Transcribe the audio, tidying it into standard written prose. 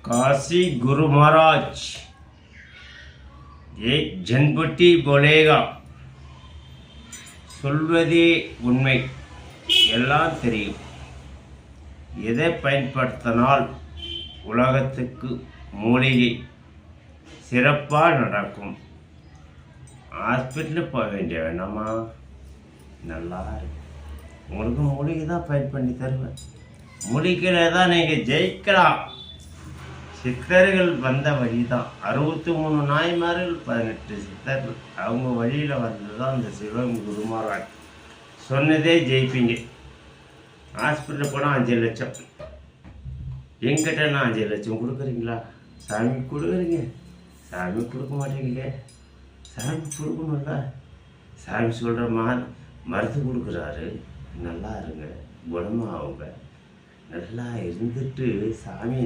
काशी गुरु महाराज एक जनपट्टी बोलेगा சொல்வதே உண்மை எல்லாம் தெரியும். எதை பயன்படுத்தினால் உலகத்துக்கு மூலிகை சிறப்பாக நடக்கும். ஹாஸ்பிட்டலுக்கு போக வேண்டிய வேணாமா, நல்லா இருக்கு. உங்களுக்கு மூலிகை தான் பயன் பண்ணி தருவேன். மூலிகையில் தான் நீங்கள் ஜெயிக்கலாம். சித்தர்கள் வந்த வழி தான். 63 நாய்மார்கள் 18 சித்தர்கள் அவங்க வழியில் வந்து தான் இந்த சிவம் குருமாராஜ் சொன்னதே ஜெயிப்பீங்க. ஹாஸ்பிட்டலில் போனால் 5 லட்சம், எங்கிட்ட நான் 5 லட்சம் கொடுக்குறீங்களா? சாமி கொடுக்குறீங்க, சாமி கொடுக்க மாட்டேங்க. சாமி கொடுக்கணும்ல. சாமி சொல்கிற மருந்து கொடுக்குறாரு. நல்லா இருங்க, குணமாகுங்க. நல்லா இருந்துட்டு சாமி